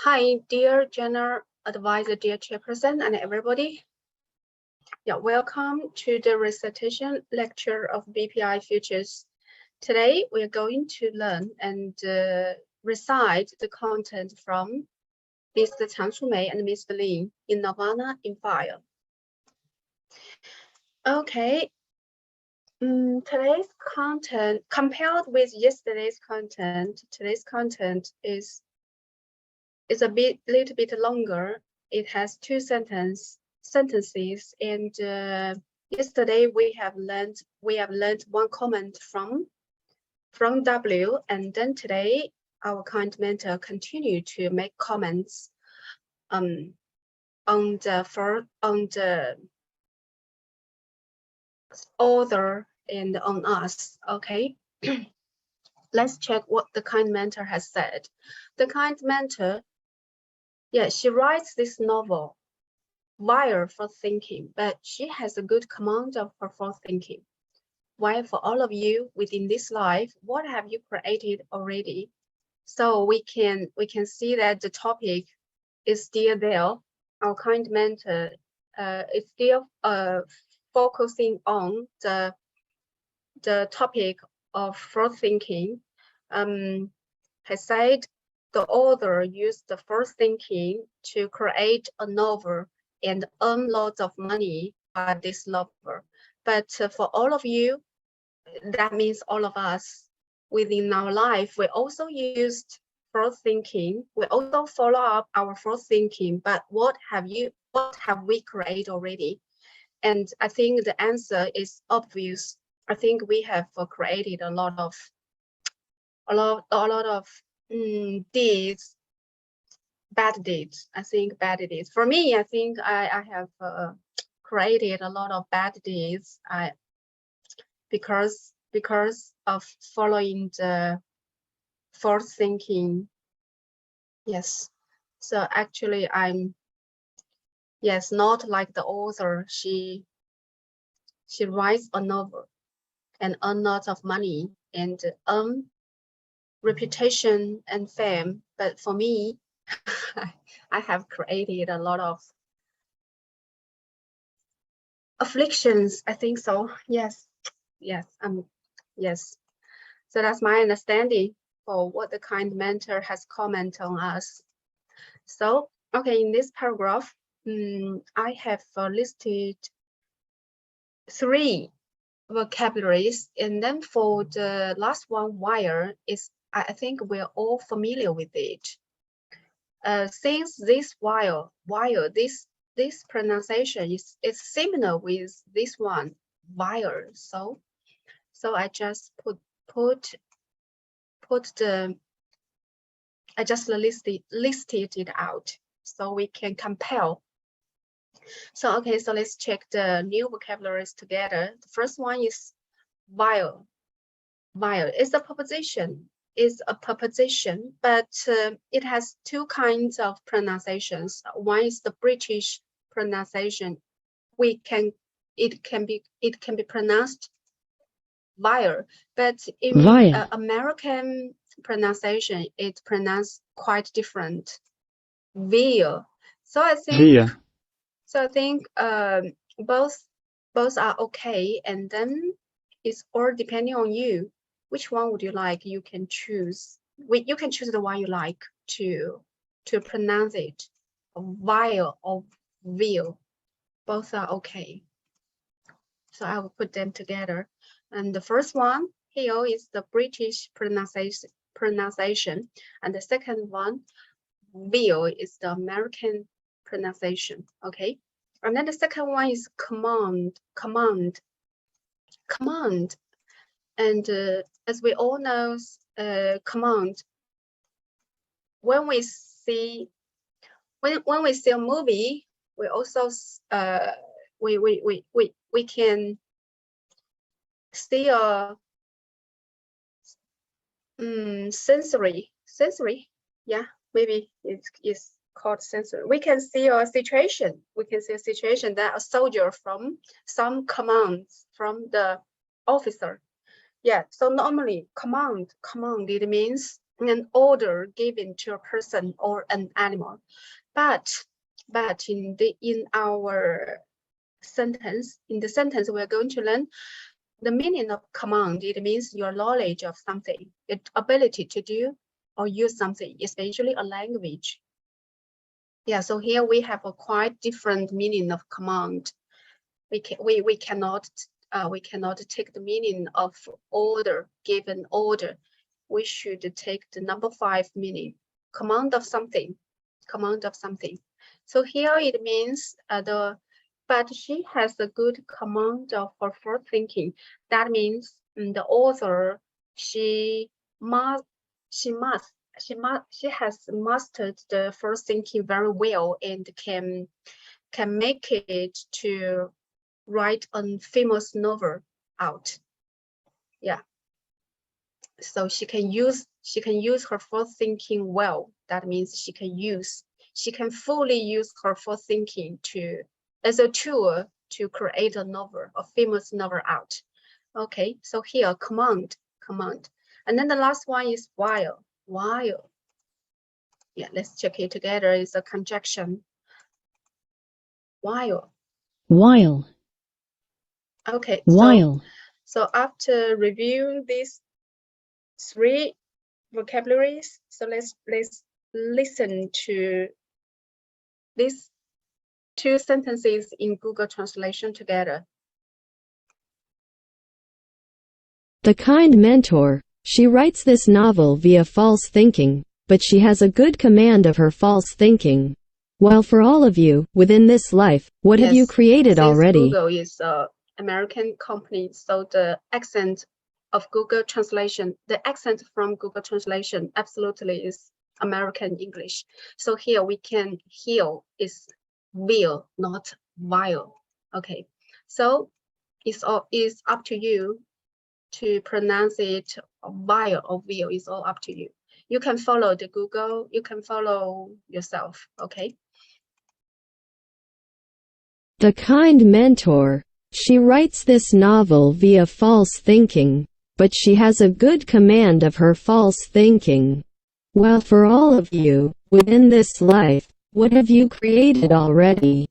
Hi, dear General Advisor, dear Chairperson, and everybody. Welcome to the recitation lecture of BPI Futures. Today, we are going to learn and recite the content from Mr. Chang Shumei and Mr. Lin in Nirvana in Fire. Okay. Today's content, compared with yesterday's content, today's content is a little bit longer. It has two sentences, and yesterday we have learned one comment from W, and then today our current mentor continue to make comments on the author and on us. Okay. Let's check what the kind mentor has said. The kind mentor, she writes this novel via for thinking, but she has a good command of her for thinking. While for all of you within this life, what have you created already? So we can see that the topic is still there. Our kind mentor is still focusing on the topic of first thinking. Has said the author used the first thinking to create a novel and earn lots of money by this novel. But for all of you, that means all of us within our life, we also used first thinking. We also follow up our first thinking, but what have we created already? And I think the answer is obvious. I think we have created a lot of deeds, bad deeds. I think bad deeds. For me, I think I have created a lot of bad deeds. Because of following the first thinking. Yes. So actually, I'm not like the author. She writes a novel and earn lots of money and earn reputation and fame. But for me, I have created a lot of afflictions. I think so. Yes. So that's my understanding for what the kind mentor has commented on us. So, okay, in this paragraph, I have listed 3 vocabularies, and then for the last one, wire, is I think we're all familiar with it. Since this wire, this pronunciation is similar with this one, wire. So I just I just listed it out so we can compare. So okay, so let's check the new vocabularies together. The first one is vile. Vile is a preposition. But it has 2 kinds of pronunciations. One is the British pronunciation. It can be pronounced vile, but in American pronunciation, it pronounced quite different. Veal. So I think both are okay, and then it's all depending on you. Which one would you like? You can choose. You can choose the one you like to pronounce it. Vile or veal. Both are okay. So I will put them together. And the first one here is the British pronunciation, and the second one, veal, is the American pronunciation. Okay, and then the second one is command. And as we all know, command. When we see a movie, we also we can see a sensory. Yeah, maybe it's called sensory. We can see a situation. That a soldier from some commands from the officer. Yeah, so normally command, it means an order given to a person or an animal. But in our sentence, we are going to learn the meaning of command. It means your knowledge of something, the ability to do or use something, especially a language. Yeah, so here we have a quite different meaning of command. We cannot take the meaning of order, given order. We should take the number 5 meaning, command of something. So here it means but she has a good command of her first thinking. That means the author, she has mastered the first thinking very well and can make it to write a famous novel out. Yeah. So she can use her first thinking well. That means she can fully use her first thinking as a tool to create a novel, a famous novel out. Okay, so here command. And then the last one is while. Yeah, let's check it together. It's a conjunction. While. Okay, so after reviewing these 3 vocabularies, so let's listen to these 2 sentences in Google Translation together. The kind mentor, she writes this novel via false thinking, but she has a good command of her false thinking. While for all of you, within this life, what have you created already? Google is an American company, so the accent of Google Translation, the accent from Google Translation absolutely is American English. So here we can hear is will, not while. Okay, so it's up to you to pronounce it while or will. Is all up to you. You can follow the Google, you can follow yourself. Okay. The kind mentor, she writes this novel via false thinking, but she has a good command of her false thinking. While for all of you, within this life, what have you created already?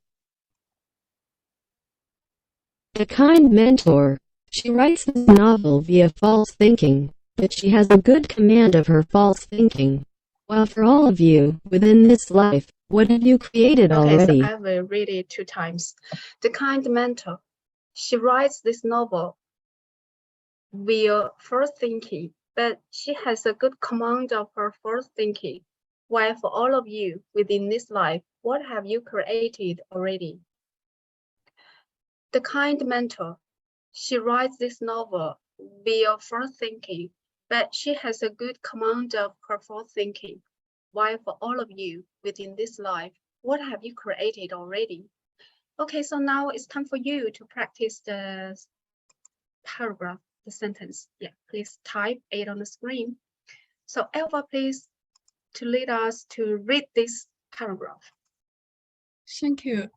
The kind mentor, she writes this novel via false thinking, but she has a good command of her false thinking. While for all of you, within this life, what have you created already? Okay, so I will read it 2 times. The kind mentor, she writes this novel via first thinking, but she has a good command of her first thinking. While for all of you within this life, what have you created already? The kind mentor, she writes this novel via first thinking, but she has a good command of her first thinking. While for all of you within this life, what have you created already? Okay, so now it's time for you to practice the paragraph, the sentence. Yeah, please type it on the screen. So Elva, please to lead us to read this paragraph. Thank you.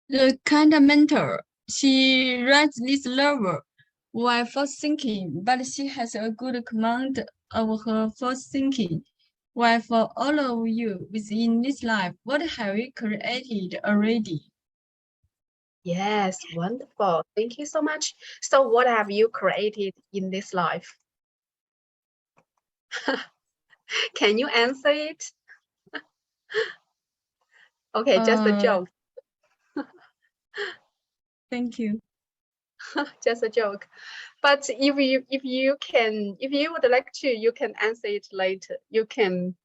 The kind mentor, she writes this novel while first thinking, but she has a good command of her first thinking. While for all of you within this life, what have you created already? Yes, wonderful. Thank you so much. So what have you created in this life? Can you answer it? Okay, just a joke. Thank you. Just a joke. But if you would like to, you can answer it later. You can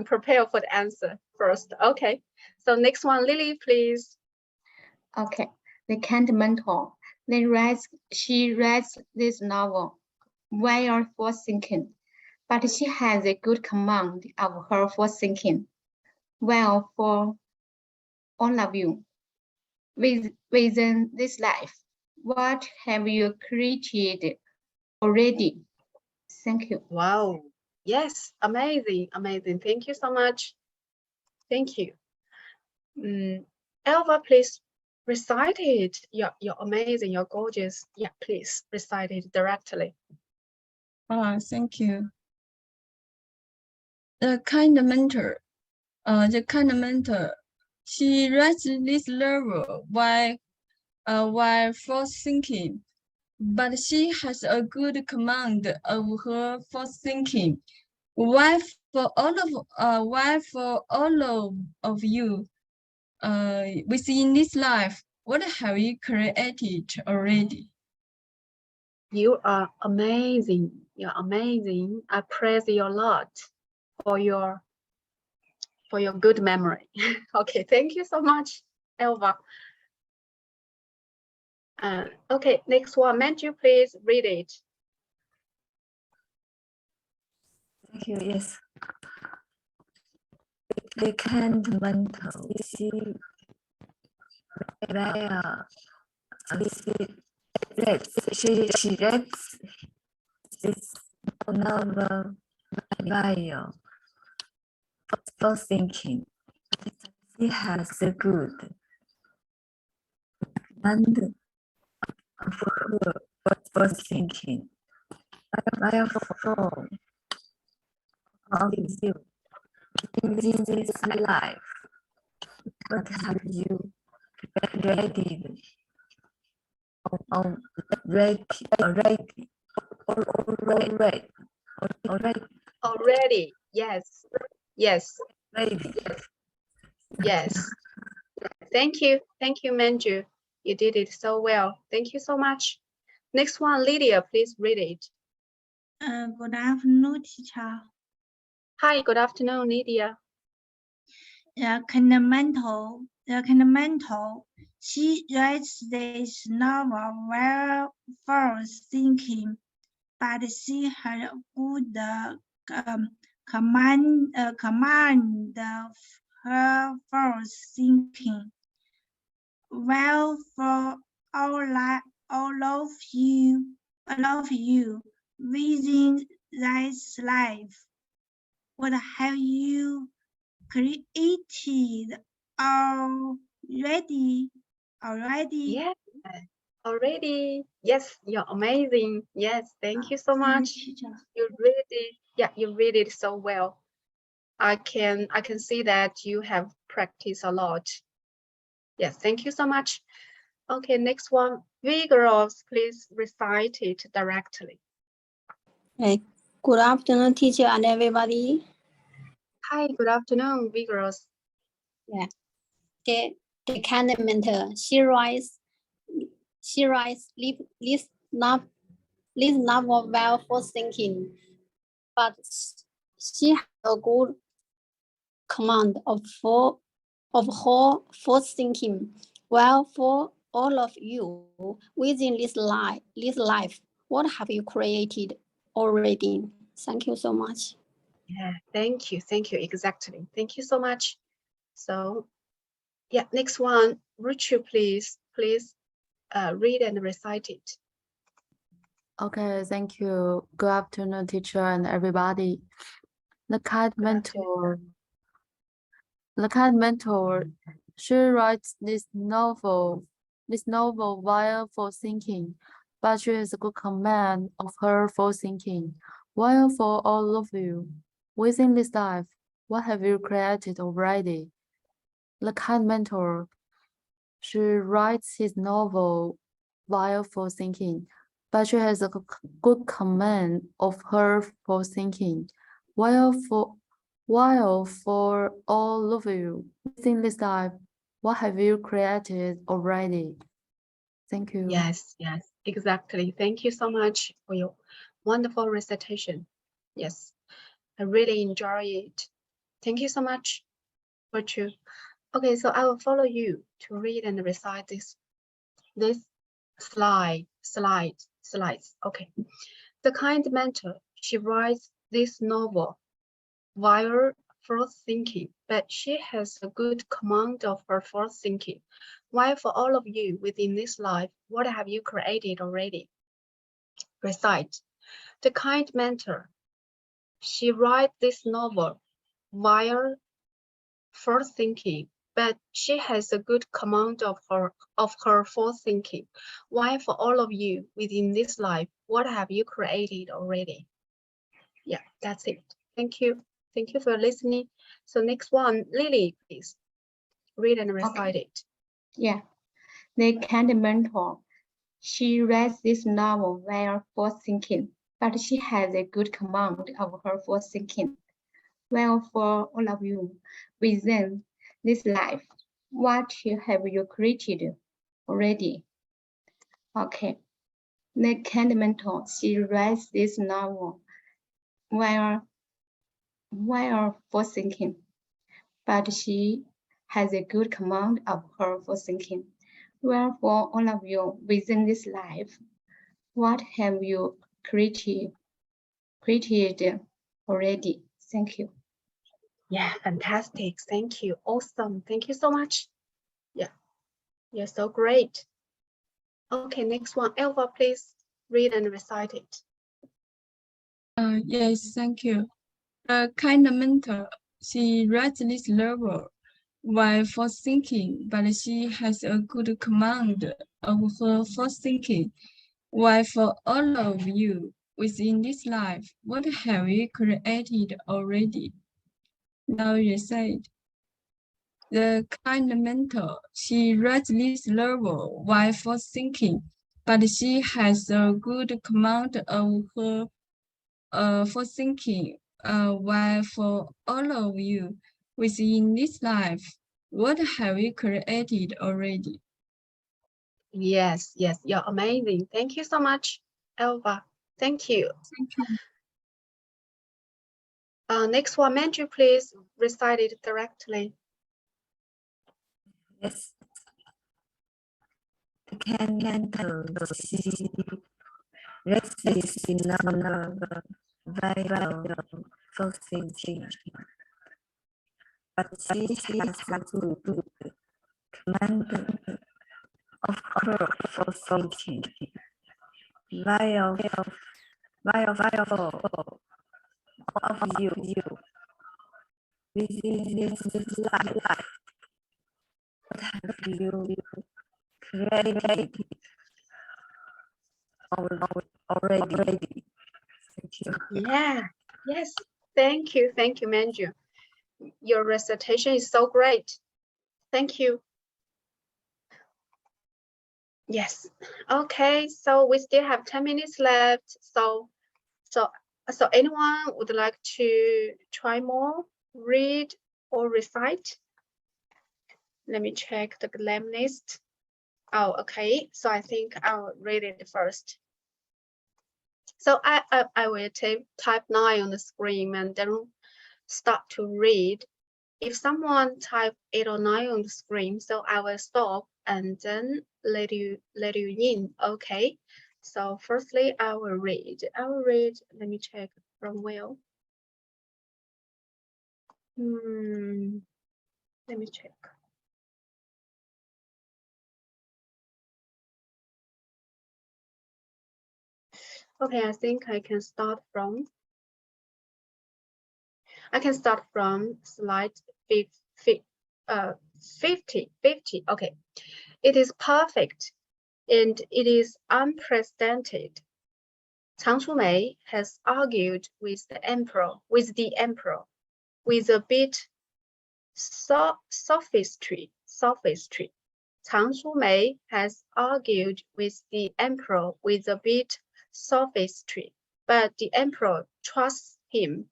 prepare for the answer first. Okay. So next one, Lily, please. Okay. The kind mentor. She writes this novel while first thinking, but she has a good command of her first thinking. Well, for all of you within this life, what have you created already? Thank you. Wow. Yes, amazing. Thank you so much. Thank you. Elva, please recite it. You're amazing. You're gorgeous. Yeah, please recite it directly. Thank you. the kind mentor, she writes this level while first thinking, but she has a good command of her first thinking. Why for all of you, within this life, what have you created already? You are amazing. You're amazing. I praise you a lot for your good memory. Okay, thank you so much, Elva. Okay, next one. Manju, please read it. Thank you. Yes. The kind mental. She where she reads this novel while first thinking. She has a good and for her first thinking. While for all of you within this life, what have you created Already. Yes. Yes. already. Yes. Thank you. Thank you, Manju. You did it so well. Thank you so much. Next one, Lydia, please read it. Good afternoon, teacher. Hi, good afternoon, Lydia. The fundamental. She writes this novel while first thinking, but she had a good command of her first thinking. Well, for all of you within this life, what have you created already? Yeah, already. Yes, you're amazing. Yes, thank you so much. You read it so well. I can see that you have practiced a lot. Yes, thank you so much. Okay, next one. Vigorous, please recite it directly. Hey, good afternoon, teacher and everybody. Hi, good afternoon, Vigorous. Yeah, the kind of mentor. She writes this novel well for thinking, but she has a good command of her first thinking. Well, for all of you within this life, what have you created already? Thank you so much. Yeah, thank you, exactly. Thank you so much. So, yeah, next one, Richu, please read and recite it. Okay, thank you. Good afternoon, teacher and everybody. The kind mentor. She writes this novel while for thinking, but she has a good command of her for thinking. While for all of you, within this life, what have you created already? The kind mentor. She writes his novel while for thinking, but she has a good command of her for thinking. While for all of you within this life, what have you created already? Thank you. Yes, exactly. Thank you so much for your wonderful recitation. Yes, I really enjoy it. Thank you so much, Richu. Okay, so I will follow you to read and recite this slides. Okay. The kind mentor, she writes this novel while first thinking, but she has a good command of her first thinking. While for all of you within this life, what have you created already? Recite. The kind mentor, she writes this novel while first thinking, but she has a good command of her first thinking. While for all of you within this life, what have you created already? Yeah, that's it. Thank you. Thank you for listening. So next one, Lily, please read and recite it. Yeah. The kind mentor. She reads this novel while thinking, but she has a good command of her thinking. Well, for all of you, within this life, what have you created already? Okay. The kind mentor. She reads this novel while thinking, but she has a good command of her thinking. Well, for all of you within this life, what have you created already? Thank you. Yeah, fantastic. Thank you. Awesome. Thank you so much. Yeah, you're so great. Okay, next one, Elva, please read and recite it. Yes, thank you. The kind mentor, she writes this novel while thinking, but she has a good command of her thinking. While for all of you within this life, what have you created already? Now recite. The kind mentor, she writes this novel while thinking, but she has a good command of her thinking. While for all of you within this life, what have you created already? Yes, yes, you're amazing. Thank you so much, Elva. Thank you. Thank you. Next one, Manju, please recite it directly. Yes. The candle she restless in number viral for thinking, but she has a good command of her for thinking. While for all of you within this life, what have you created already? Thank you. Yeah, yes. Thank you, Manju. Your recitation is so great. Thank you. Yes. Okay, so we still have 10 minutes left. So anyone would like to try more, read or recite? Let me check the exam list. Oh, okay. So I think I'll read it first. So I will type 9 on the screen and then start to read. If someone type 8 or 9 on the screen, so I will stop and then let you in. Okay. So firstly, I will read. Let me check from where. Let me check. Okay, I think I can start from slide 50. Okay. It is perfect and it is unprecedented. Chang Chumei has argued with the emperor with a bit sophistry. Chang Chumei has argued with the emperor with a bit sophistry, but the emperor trusts him.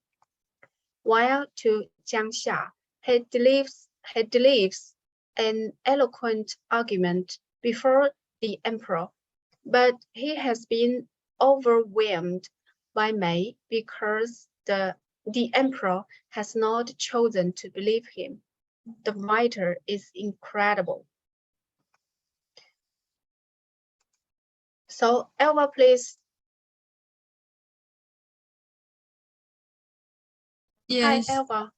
While to Jiangxia, he delivers an eloquent argument before the emperor, but he has been overwhelmed by Mei because the emperor has not chosen to believe him. The writer is incredible. So Elva, please. Yes. Hi, Elva.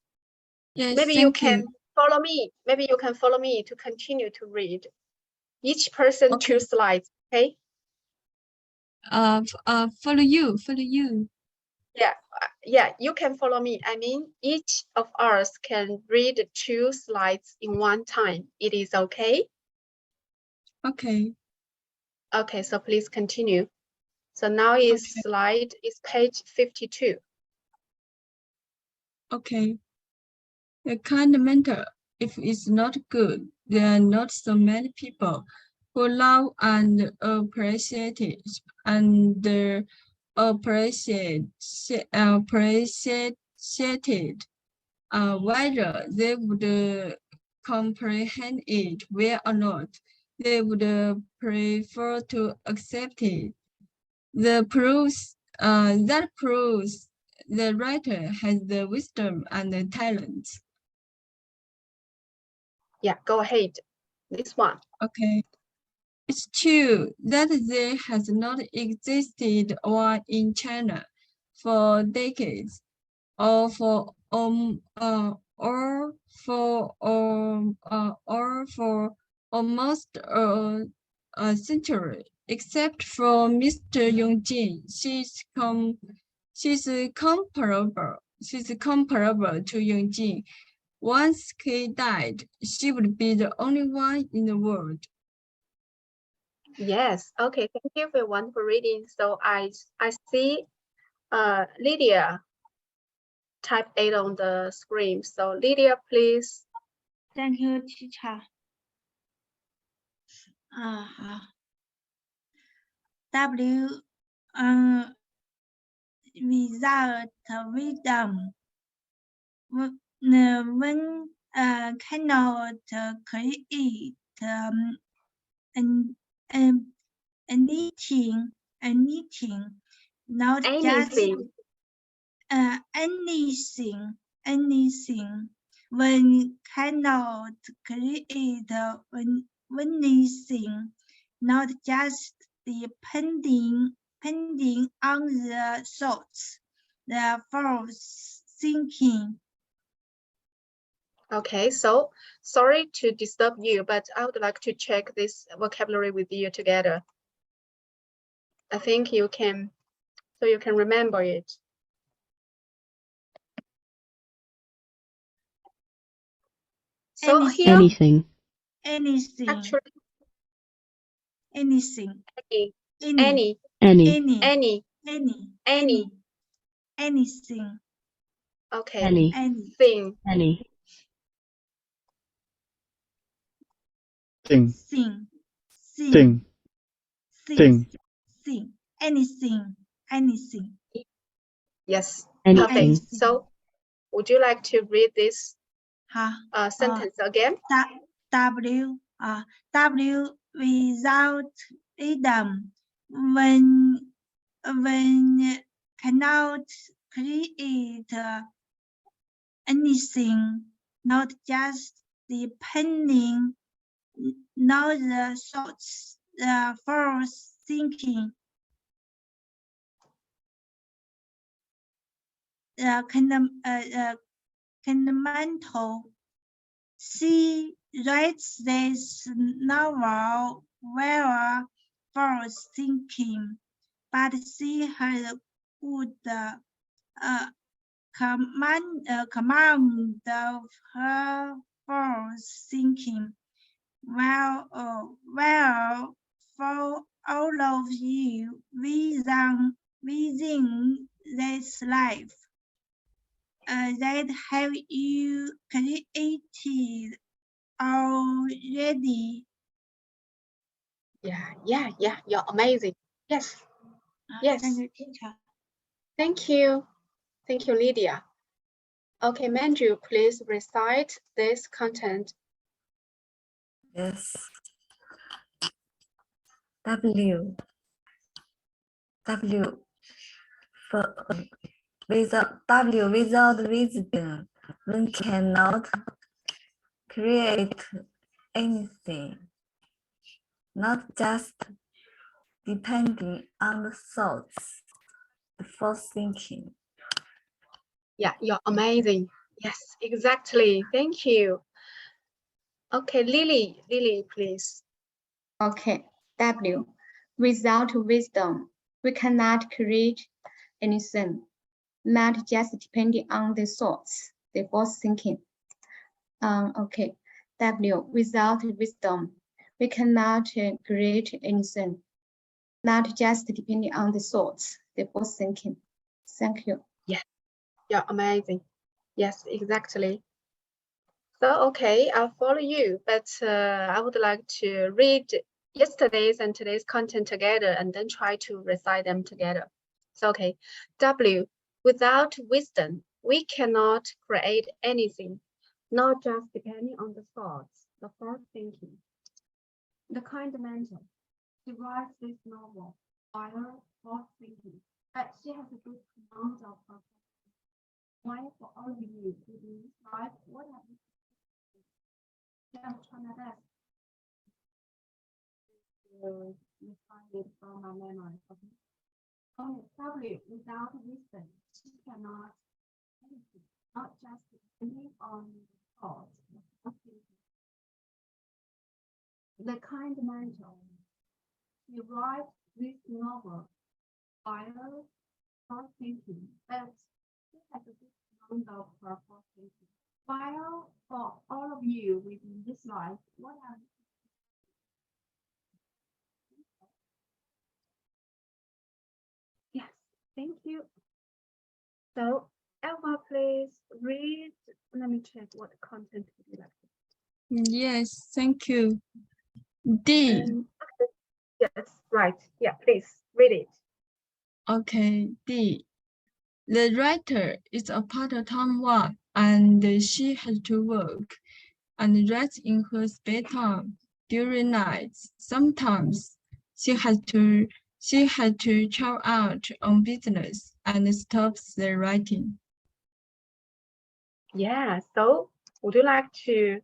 Yes, Maybe you thank can follow me. Maybe you can follow me to continue to read. Each person Okay. 2 slides, okay? Follow you. Yeah, you can follow me. I mean, each of us can read 2 slides in one time. It is okay? Okay. Okay, so please continue. So now slide is page 52. Okay. The kind mentor, if it's not good, there are not so many people who love and appreciate it and appreciate it. Whether they would comprehend it well or not, they would prefer to accept it. That proves the writer has the wisdom and the talent. Yeah, go ahead. This one. Okay. It's true that there has not existed war in China for decades, or for almost a century, except for Mr. Yongjin. She's comparable to Yongjin. Once he died, she would be the only one in the world. Yes. Okay. Thank you for your wonderful reading. So I see Lydia type 8 on the screen. So Lydia, please. Thank you, teacher.好 W without wisdom when cannot create anything not just anything when cannot create anything not just depending on the thoughts, the false thinking. Okay, so sorry to disturb you, but I would like to check this vocabulary with you together. I think you can, so you can remember it. So here, anything, actually, Anything. any, Anything. okay, any, thing, any, thing, Thing. thing, Anything. yes, anything, perfect. So would you like to read this 好 sentence again? W without freedom when cannot create anything, not just depending on the thoughts, the false thinking, fundamental. She writes this novel where false thinking, but she has good command of her false thinking. Well, for all of you within this life, that have you created already. Yeah, you're amazing. Yes, yes. Thank you, teacher. Thank you, Lydia. Okay, Manju, please recite this content. Yes. W for without wisdom, one cannot create anything, not just depending on the thoughts, the false thinking. Yeah, you're amazing. Yes, exactly. Thank you. Okay, Lily, please. Okay, W. Without wisdom, we cannot create anything, not just depending on the thoughts, the false thinking. Okay, W. Without wisdom, we cannot create anything, not just depending on the thoughts, the false thinking. Thank you. Yeah, you're amazing. Yes, exactly. So, okay, I'll follow you, but I would like to read yesterday's and today's content together and then try to recite them together. So, okay, W, without wisdom, we cannot create anything, not just depending on the thoughts, the first thinking. The kind mentor, she writes this novel while first thinking, but she has a good command of her. Why for all of you to do life, what have you try my best to refine it from my memory. Okay. Only W without wisdom, she cannot anything, not just depending on thoughts. The kind mentor, he writes this novel while first thinking, but she has a good command of her first thinking. While for all of you within this life, what are Yes, thank you. So, Elva, please read. Let me check what content would you like. Yes, thank you. D. Yes, right. Yeah, please read it. Okay, D. The writer is a part-time wife and she has to work and rest in her spare time during nights. Sometimes she had to travel out on business and stops the writing. Yeah. So, would you like to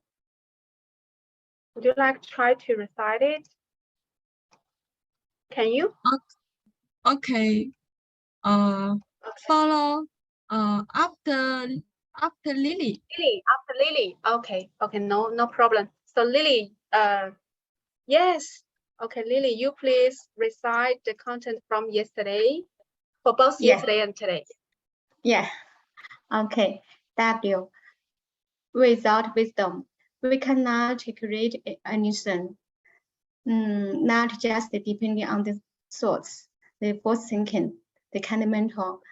try to recite it? Can you? Okay. Follow. After Lily. Lily, after Lily. Okay. Okay. No problem. So Lily. Yes. Okay, Lily, you please recite the content from yesterday for both Yeah. yesterday and today. Yeah. Okay. W. Without wisdom, we cannot create anything. Not just depending on the thoughts, the first thinking, the kind of mentor.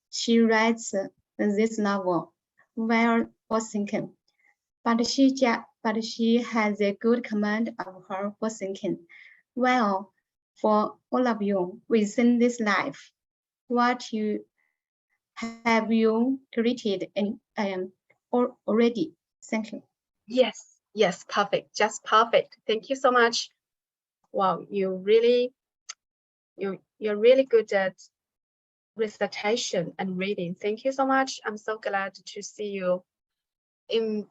She writes this novel while first thinking, but she has a good command of her first thinking. Well, for all of you within this life, what you have you created or already? Thank you. Yes, perfect, just perfect. Thank you so much. Wow, you're really good at recitation and reading. Thank you so much. I'm so glad to see you in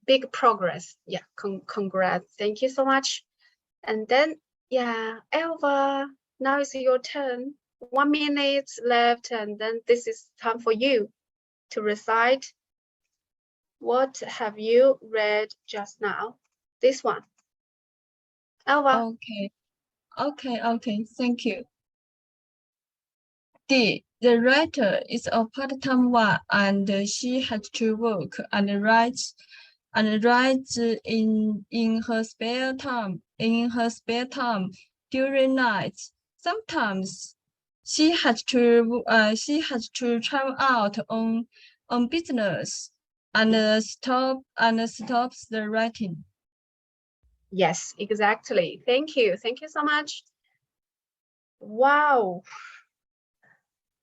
big progress. Yeah, congrats. Thank you so much. And then, yeah, Elva, now it's your turn. 1 minute left, and then this is time for you to recite. What have you read just now? This one. Elva. Okay, thank you. D. The writer is a part-time wife and she has to work and writes in her spare time during nights. Sometimes she has to travel out on business and stops the writing. Yes, exactly. Thank you. Thank you so much. Wow.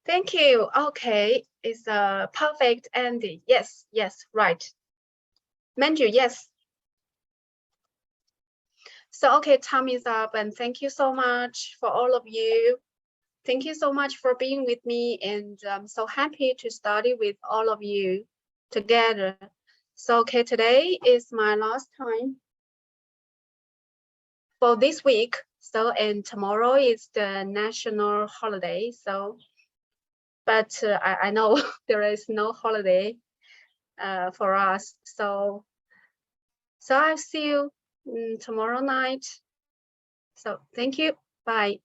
Thank you. Okay, it's a perfect ending. Yes, right. Manju, yes. So, okay, time is up, and thank you so much for all of you. Thank you so much for being with me, and I'm so happy to study with all of you together. So, okay, today is my last time for this week. So, and tomorrow is the national holiday. So, but I know there is no holiday for us. So I'll see you tomorrow night. So thank you. Bye.